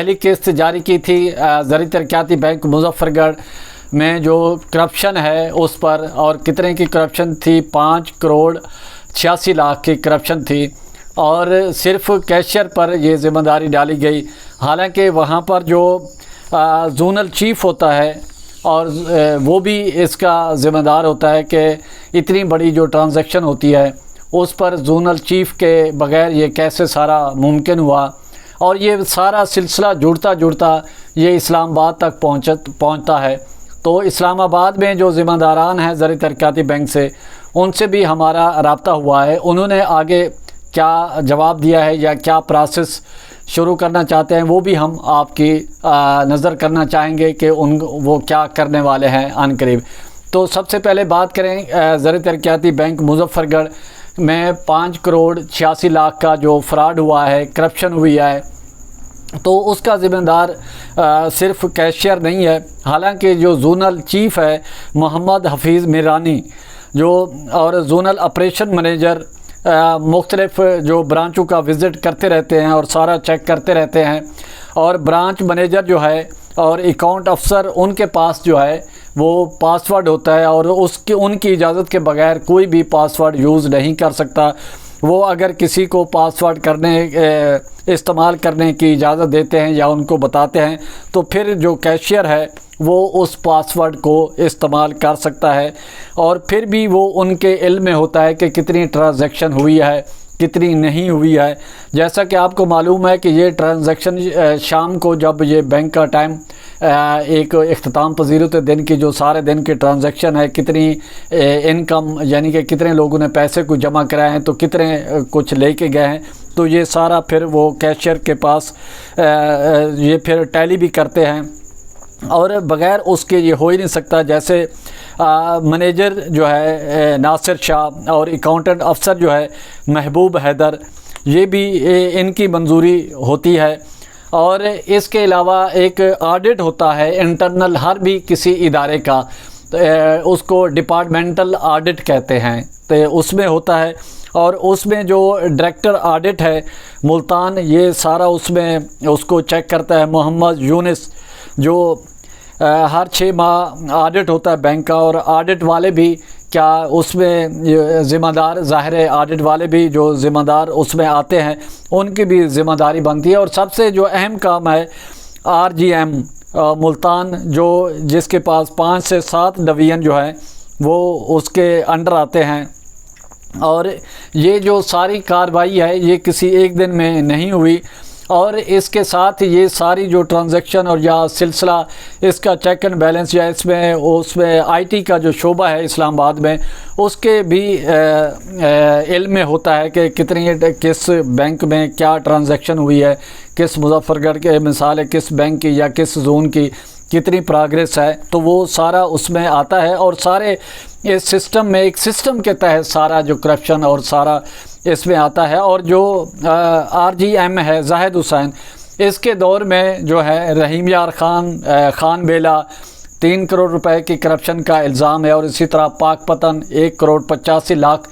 پہلی قسط جاری کی تھی زرعی ترقیاتی بینک مظفر گڑھ میں جو کرپشن ہے اس پر، اور کتنے کی کرپشن تھی؟ 5,86,00,000 کی کرپشن تھی، اور صرف کیشیئر پر یہ ذمہ داری ڈالی گئی، حالانکہ وہاں پر جو زونل چیف ہوتا ہے اور وہ بھی اس کا ذمہ دار ہوتا ہے کہ اتنی بڑی جو ٹرانزیکشن ہوتی ہے اس پر زونل چیف کے بغیر یہ کیسے سارا ممکن ہوا، اور یہ سارا سلسلہ جڑتا یہ اسلام آباد تک پہنچتا ہے۔ تو اسلام آباد میں جو ذمہ داران ہیں زرعی ترقیاتی بینک سے، ان سے بھی ہمارا رابطہ ہوا ہے، انہوں نے آگے کیا جواب دیا ہے یا کیا پروسیس شروع کرنا چاہتے ہیں وہ بھی ہم آپ کی نظر کرنا چاہیں گے کہ وہ کیا کرنے والے ہیں عن قریب۔ تو سب سے پہلے بات کریں زرعی ترقیاتی بینک مظفر گڑھ میں 5,86,00,000 کا جو فراڈ ہوا ہے، کرپشن ہوئی ہے، تو اس کا ذمہ دار صرف کیشیئر نہیں ہے، حالانکہ جو زونل چیف ہے محمد حفیظ میرانی جو، اور زونل آپریشن منیجر مختلف جو برانچوں کا وزٹ کرتے رہتے ہیں اور سارا چیک کرتے رہتے ہیں، اور برانچ منیجر جو ہے اور اکاؤنٹ افسر ان کے پاس جو ہے وہ پاسورڈ ہوتا ہے، اور ان کی اجازت کے بغیر کوئی بھی پاسورڈ یوز نہیں کر سکتا۔ وہ اگر کسی کو پاسورڈ استعمال کرنے کی اجازت دیتے ہیں یا ان کو بتاتے ہیں تو پھر جو کیشیئر ہے وہ اس پاسورڈ کو استعمال کر سکتا ہے، اور پھر بھی وہ ان کے علم میں ہوتا ہے کہ کتنی ٹرانزیکشن ہوئی ہے کتنی نہیں ہوئی ہے۔ جیسا کہ آپ کو معلوم ہے کہ یہ ٹرانزیکشن شام کو جب یہ بینک کا ٹائم ایک اختتام پذیر ہوتے دن کی جو سارے دن کی ٹرانزیکشن ہے، کتنی انکم یعنی کہ کتنے لوگوں نے پیسے کو جمع کرائے ہیں تو کتنے کچھ لے کے گئے ہیں، تو یہ سارا پھر وہ کیشیئر کے پاس یہ پھر ٹیلی بھی کرتے ہیں، اور بغیر اس کے یہ ہو ہی نہیں سکتا۔ جیسے منیجر جو ہے ناصر شاہ اور اکاؤنٹنٹ افسر جو ہے محبوب حیدر، یہ بھی ان کی منظوری ہوتی ہے، اور اس کے علاوہ ایک آڈٹ ہوتا ہے انٹرنل ہر بھی کسی ادارے کا، اس کو ڈپارٹمنٹل آڈٹ کہتے ہیں، تو اس میں ہوتا ہے، اور اس میں جو ڈائریکٹر آڈٹ ہے ملتان، یہ سارا اس کو چیک کرتا ہے محمد یونس، جو ہر 6 ماہ آڈٹ ہوتا ہے بینک کا، اور آڈٹ والے بھی کیا اس میں ذمہ دار، ظاہر ہے آڈٹ والے بھی جو ذمہ دار اس میں آتے ہیں ان کی بھی ذمہ داری بنتی ہے، اور سب سے جو اہم کام ہے RGM ملتان، جس کے پاس 5 سے 7 ڈویژن جو ہے وہ اس کے انڈر آتے ہیں، اور یہ جو ساری کارروائی ہے یہ کسی ایک دن میں نہیں ہوئی، اور اس کے ساتھ یہ ساری جو ٹرانزیکشن اور یا سلسلہ اس کا چیک اینڈ بیلنس یا اس میں IT کا جو شعبہ ہے اسلام آباد میں اس کے بھی علم میں ہوتا ہے کہ کس بینک میں کیا ٹرانزیکشن ہوئی ہے، کس مظفر گڑھ کے مثال ہے کس بینک کی یا کس زون کی کتنی پروگریس ہے، تو وہ سارا اس میں آتا ہے، اور سارے اس سسٹم میں ایک سسٹم کے تحت سارا جو کرپشن اور سارا اس میں آتا ہے۔ اور جو RGM ہے زاہد حسین، اس کے دور میں جو ہے رحیم یار خان بیلا 3 کروڑ روپے کی کرپشن کا الزام ہے، اور اسی طرح پاک پتن 1,85,00,000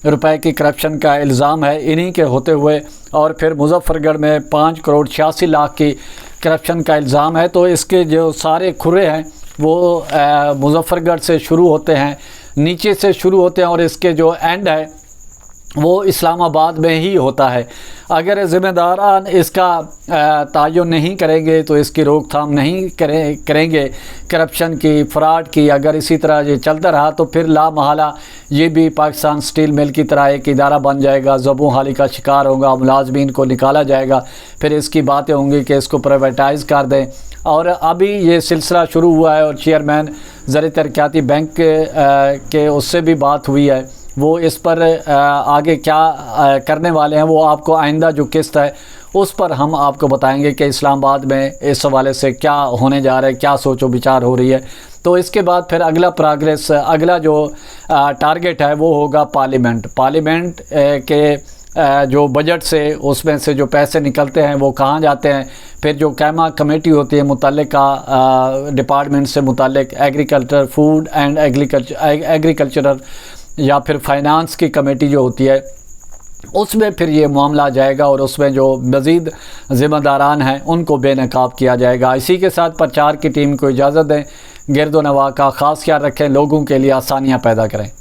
روپے کی کرپشن کا الزام ہے انہی کے ہوتے ہوئے، اور پھر مظفر گڑھ میں 5,86,00,000 کی کرپشن کا الزام ہے۔ تو اس کے جو سارے کھرے ہیں وہ مظفر گڑھ سے شروع ہوتے ہیں، نیچے سے شروع ہوتے ہیں، اور اس کے جو اینڈ ہے وہ اسلام آباد میں ہی ہوتا ہے۔ اگر ذمہ داران اس کا تعین نہیں کریں گے تو اس کی روک تھام نہیں کریں گے کرپشن کی، فراڈ کی، اگر اسی طرح یہ چلتا رہا تو پھر لا محالہ یہ بھی پاکستان سٹیل مل کی طرح ایک ادارہ بن جائے گا، زبوں حالی کا شکار ہوگا، ملازمین کو نکالا جائے گا، پھر اس کی باتیں ہوں گی کہ اس کو پرائیویٹائز کر دیں۔ اور ابھی یہ سلسلہ شروع ہوا ہے، اور چیئرمین زرعی ترقیاتی بینک کے اس سے بھی بات ہوئی ہے، وہ اس پر آگے کیا کرنے والے ہیں وہ آپ کو آئندہ جو قسط ہے اس پر ہم آپ کو بتائیں گے کہ اسلام آباد میں اس حوالے سے کیا ہونے جا رہا ہے، کیا سوچ و بچار ہو رہی ہے۔ تو اس کے بعد پھر اگلا جو ٹارگٹ ہے وہ ہوگا پارلیمنٹ کے جو بجٹ سے اس میں سے جو پیسے نکلتے ہیں وہ کہاں جاتے ہیں، پھر جو قائمہ کمیٹی ہوتی ہے متعلقہ ڈپارٹمنٹ سے متعلق ایگریکلچر، فوڈ اینڈ ایگریکلچرل یا پھر فائنانس کی کمیٹی جو ہوتی ہے، اس میں پھر یہ معاملہ آ جائے گا اور اس میں جو مزید ذمہ داران ہیں ان کو بے نقاب کیا جائے گا۔ اسی کے ساتھ پرچار کی ٹیم کو اجازت دیں۔ گرد و نواح کا خاص خیال رکھیں، لوگوں کے لیے آسانیاں پیدا کریں۔